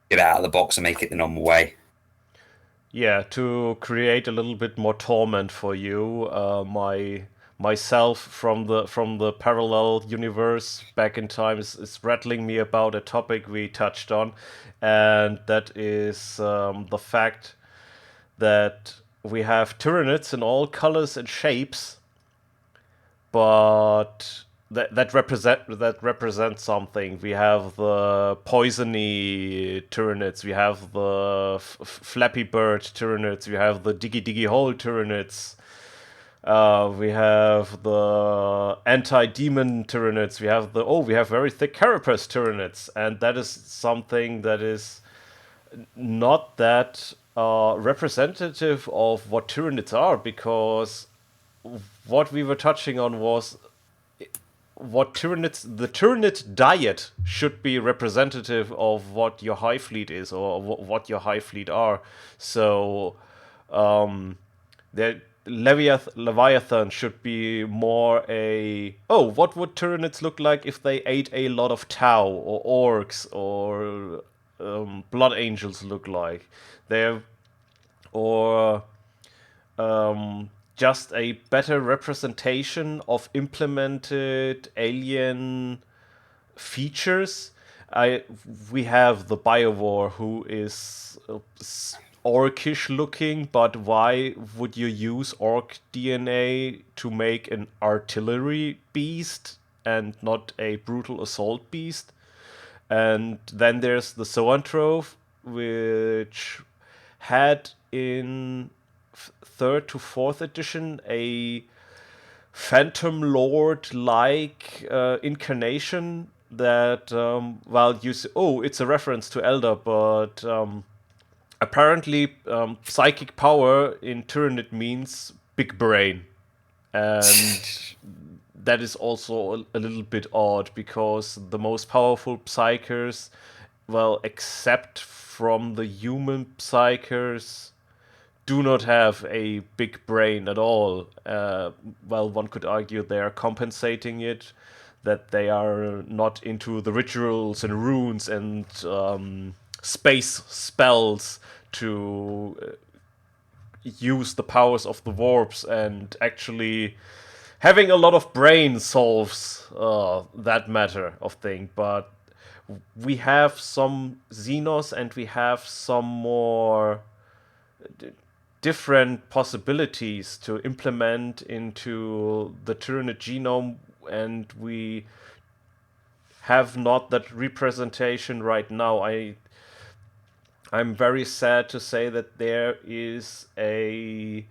get it out of the box and make it the normal way. yeah, to create a little bit more torment for you, myself from the parallel universe back in time is rattling me about a topic we touched on, and that is the fact that we have Tyranids in all colors and shapes, but that represent something. We have the poisony Tyranids, we have the Flappy Bird Tyranids, we have the Diggy Diggy Hole Tyranids. We have the anti-demon Tyranids. We have very thick carapace Tyranids, and that is something that is not that representative of what Tyranids are, because what we were touching on was the Tyranid diet should be representative of what your High Fleet is, or what your High Fleet are. So the Leviathan should be more a, oh, what would Tyranids look like if they ate a lot of Tau or orcs or Blood Angels look like? They're or just a better representation of implemented alien features. I We have the Biowar, who is orcish looking, but why would you use orc DNA to make an artillery beast and not a brutal assault beast? And then there's the Zoanthrope, which had in third to fourth edition a Phantom Lord like incarnation that, well, oh, it's a reference to Elder, but apparently psychic power in Tyranid means big brain. And that is also a little bit odd, because the most powerful psychers, well, except from the human psychers, do not have a big brain at all. Well, one could argue they are compensating it, that they are not into the rituals and runes and space spells to use the powers of the warps, and actually having a lot of brain solves that matter of thing. But we have some Xenos, and we have some more different possibilities to implement into the Tyranid genome, and we have not that representation right now. I'm very sad to say that there is a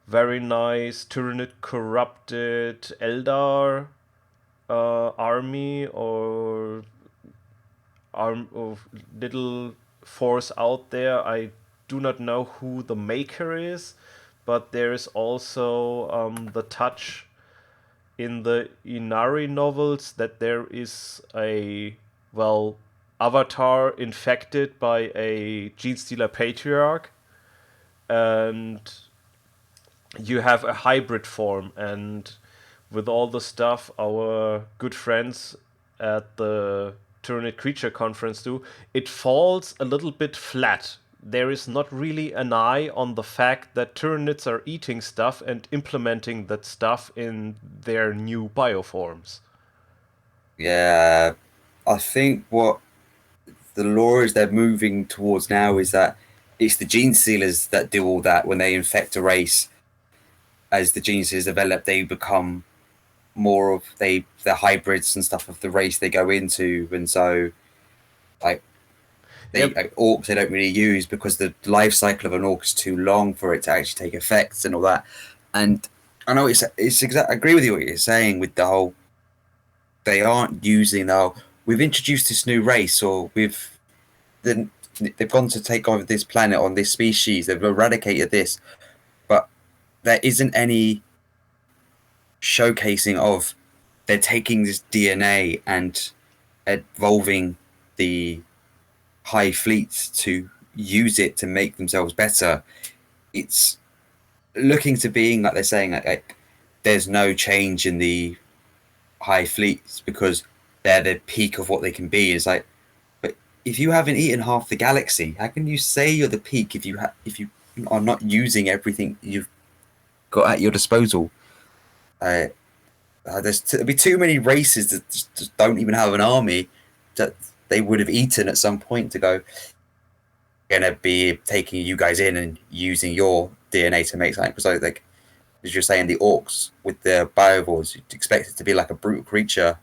very nice Tyranid corrupted Eldar army or arm of little force out there. I do not know who the maker is, but there is also the touch in the Inari novels that there is a, well, avatar infected by a Genestealer Patriarch, and you have a hybrid form. And with all the stuff our good friends at the Tyranid Creature Conference do, it falls a little bit flat. There is not really an eye on the fact that Tyranids are eating stuff and implementing that stuff in their new bioforms. Yeah, I think what the law is they're moving towards now is that it's the gene sealers that do all that. When they infect a race, as the gene sealers develop, they become more of the hybrids and stuff of the race they go into, and so like Yep. orcs they don't really use, because the life cycle of an orc is too long for it to actually take effects and all that. And I know it's exact. I agree with you what you're saying with the whole. They aren't using though. We've introduced this new race, or they've gone to take over this planet on this species. They've eradicated this, but there isn't any showcasing of they're taking this DNA and evolving the high fleets to use it to make themselves better. It's looking to being like they're saying like there's no change in the high fleets because they're the peak of what they can be. It's like, but if you haven't eaten half the galaxy, how can you say you're the peak if you are not using everything you've got at your disposal? Uh, there'd be too many races that just don't even have an army that they would have eaten at some point to go. Gonna be taking you guys in and using your DNA to make something. So like as you're saying, the orcs with their biovores, you'd expect it to be like a brutal creature.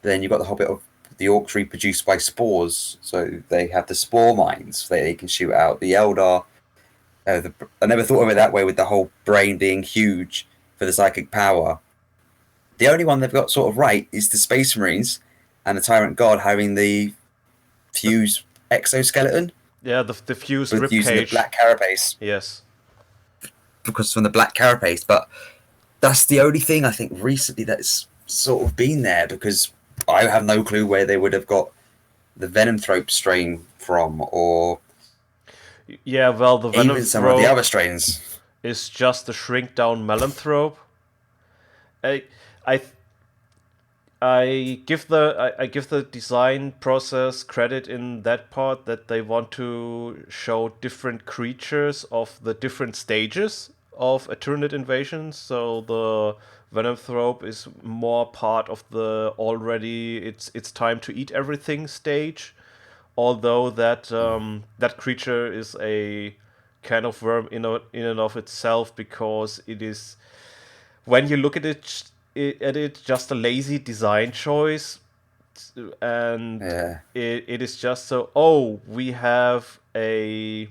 Then you've got the whole bit of the orcs reproduced by spores, so they have the spore mines that they can shoot out. The Eldar, I never thought of it that way with the whole brain being huge. for the psychic power. The only one they've got sort of right is the Space Marines and the Tyrant God having the fused exoskeleton. Yeah, the fused with using the ribcage. black carapace. Yes. Because from the black carapace, but that's the only thing I think recently that's sort of been there, because I have no clue where they would have got the Venomthrope strain from, or Yeah, well, the even some of the Venomthrope other strains. is just a shrink down Melanthrope. I I I give the design process credit in that part, that they want to show different creatures of the different stages of a Tyranid invasion. So the Venomthrope is more part of the already it's time to eat everything stage, although that creature is a can of worm in and of itself, because it is, when you look at it, just a lazy design choice, and Yeah, it is just so, oh, we have a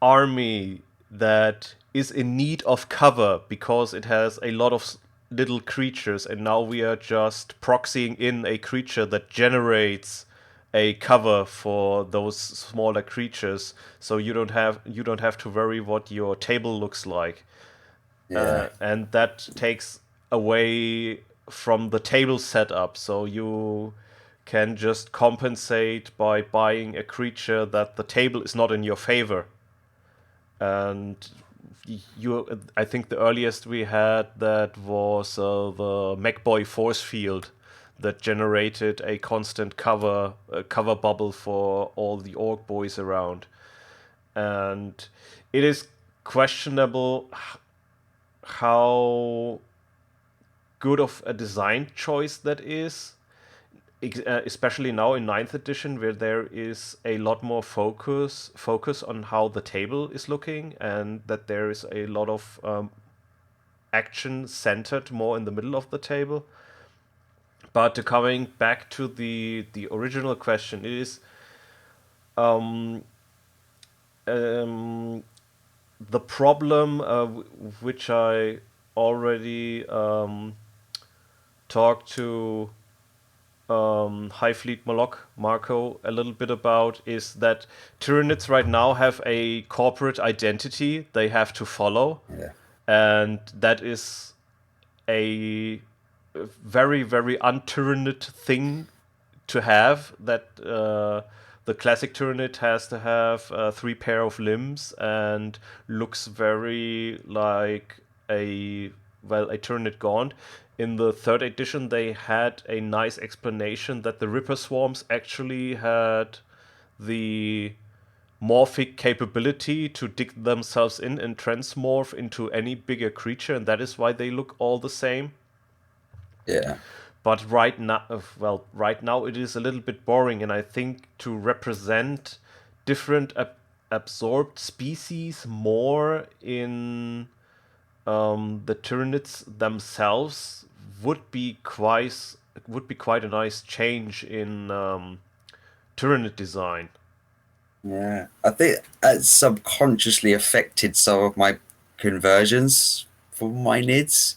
army that is in need of cover because it has a lot of little creatures, and now we are just proxying in a creature that generates a cover for those smaller creatures, so you don't have to worry what your table looks like. yeah, And that takes away from the table setup, so you can just compensate by buying a creature that the table is not in your favor. And I think the earliest we had that was the MacBoy force field that generated a constant cover bubble for all the orc boys around. And it is questionable how good of a design choice that is, especially now in ninth edition, where there is a lot more focus on how the table is looking, and that there is a lot of action centered more in the middle of the table. But coming back to the original question, it is um, um, the problem which I already talked to High Fleet Moloch Marco a little bit about, is that Tyranids right now have a corporate identity they have to follow, yeah, and that is a very, very un-Tyranid thing to have. That the classic Tyranid has to have three pair of limbs and looks very like a Tyranid Gaunt. In the third edition, they had a nice explanation that the Ripper Swarms actually had the morphic capability to dig themselves in and transmorph into any bigger creature, and that is why they look all the same. yeah, But right now it is a little bit boring, and I think to represent different absorbed species more in the Tyranids themselves would be quite a nice change in Tyranid design. yeah. I think it subconsciously affected some of my conversions for my nids,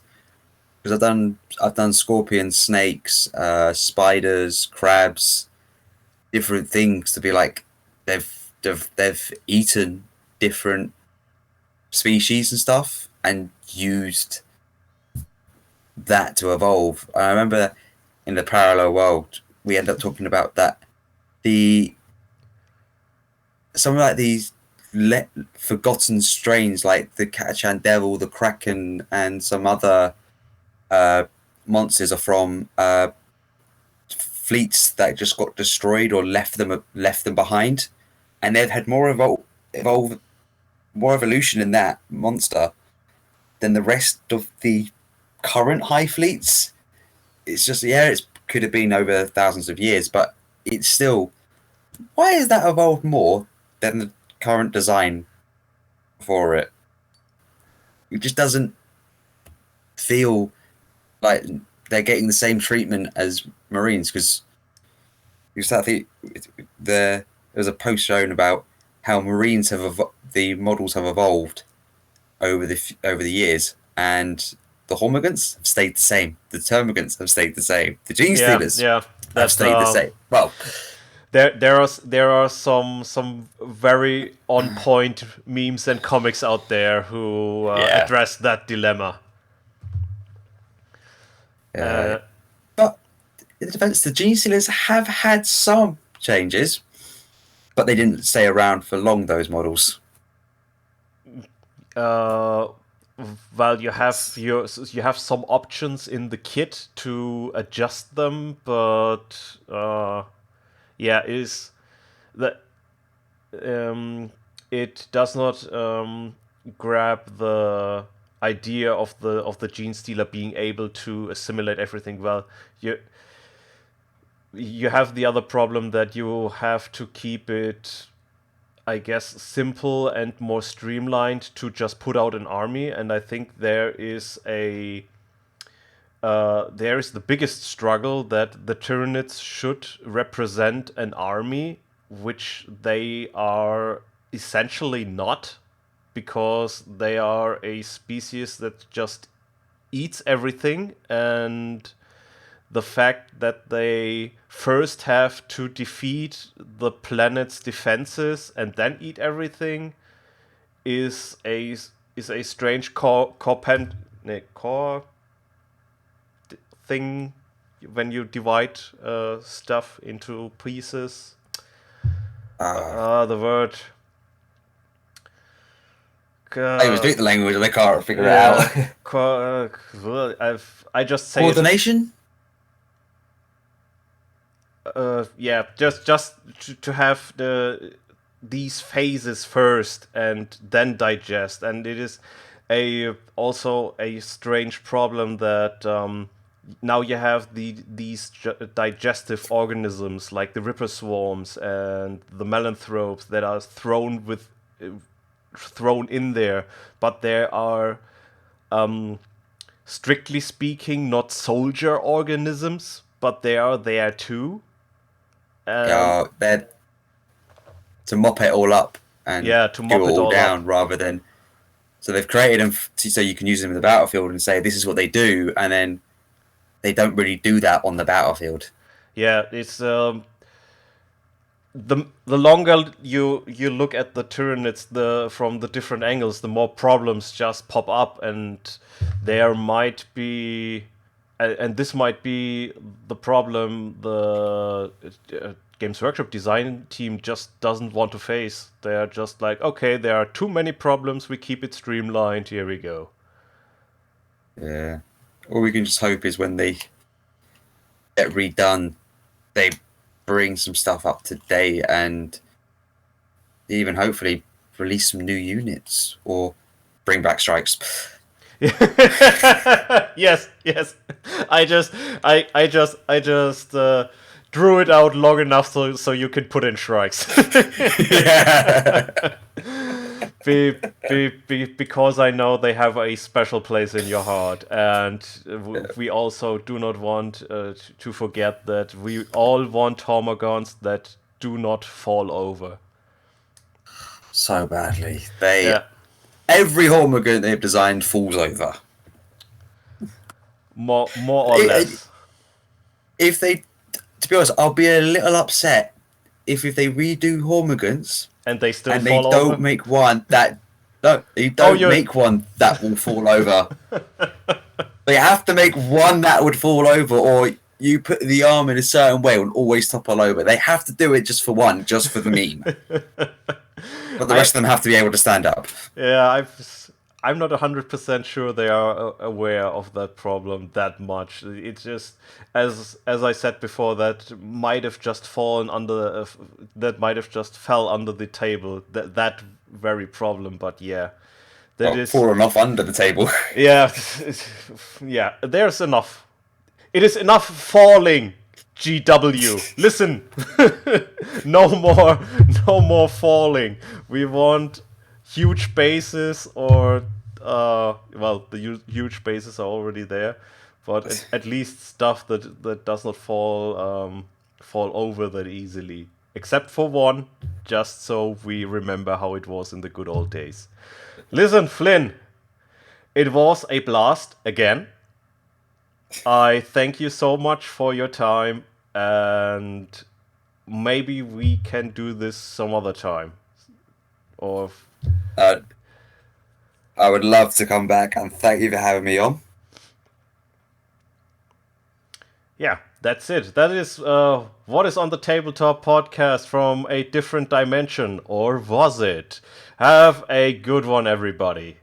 because I've done scorpions, snakes, spiders, crabs, different things to be like they've eaten different species and stuff and used that to evolve. I remember in the parallel world we end up talking about that the some of like these forgotten strains like the Catachan Devil, the Kraken, and some other uh, monsters are from fleets that just got destroyed or left them behind, and they've had evolve more evolution in that monster than the rest of the current high fleets. It's just, yeah, it could have been over thousands of years, but it's still, why has that evolved more than the current design for it? It just doesn't feel like they're getting the same treatment as Marines, because I think there was a post shown about how Marines the models have evolved over the years, and the Hormigans have stayed the same. The Termagants have stayed the same. The Gene Yeah, Stealers yeah. have That's stayed the same. Well, there are some very on point memes and comics out there who yeah. address that dilemma. But in the defense, the Gene Stealers have had some changes, but they didn't stay around for long, those models. Well, you have some options in the kit to adjust them, but yeah, is that it does not grab the idea of the Gene Stealer being able to assimilate everything well. You have the other problem that you have to keep it, I guess, simple and more streamlined to just put out an army, and I think there is the biggest struggle that the Tyranids should represent an army, which they are essentially not, because they are a species that just eats everything, and the fact that they first have to defeat the planet's defenses and then eat everything is a strange core thing when you divide stuff into pieces. The word. I was doing the language and I can't figure it out. I just say Coordination? Yeah, just to have these phases first and then digest, and it is also a strange problem that now you have these digestive organisms like the Ripper swarms and the Melanthropes that are thrown in there, but there are strictly speaking not soldier organisms, but they are there too. They're to mop it all up and to mop do it all down up. rather than. So they've created them so you can use them in the battlefield and say this is what they do, and then they don't really do that on the battlefield. Yeah, it's the longer you look at the Tyranids from the different angles, the more problems just pop up, and there might be, and this might be the problem the Games Workshop design team just doesn't want to face. They're just like, okay, there are too many problems, we keep it streamlined, here we go. Yeah. All we can just hope is when they get redone, they bring some stuff up to date and even hopefully release some new units or bring back strikes. Yes. I just drew it out long enough so you can put in strikes. Because I know they have a special place in your heart, and we also do not want to forget that we all want Hormigons that do not fall over. So badly. Every Hormigon they've designed falls over. More or less. If they, to be honest, I'll be a little upset if they redo Hormigons and they still and fall they don't over? make one that make one that will fall over. They have to make one that would fall over, or you put the arm in a certain way and always topple over. They have to do it just for one, just for the meme. But the rest of them have to be able to stand up. Yeah, I'm not 100% sure they are aware of that problem that much. It's just, as I said before, that might have just fell under the table. That very problem, but yeah, fallen off under the table. Yeah, yeah. There's enough. It is enough falling. GW, listen. No more falling. We want huge bases, or the huge bases are already there, but at least stuff that does not fall over that easily, except for one, just so we remember how it was in the good old days. Listen, Flynn, It was a blast again. I thank you so much for your time, and maybe we can do this some other time. Or I would love to come back, and thank you for having me on. yeah, that's it. That is what is on the Tabletop podcast from a different dimension, or was it? Have a good one, everybody.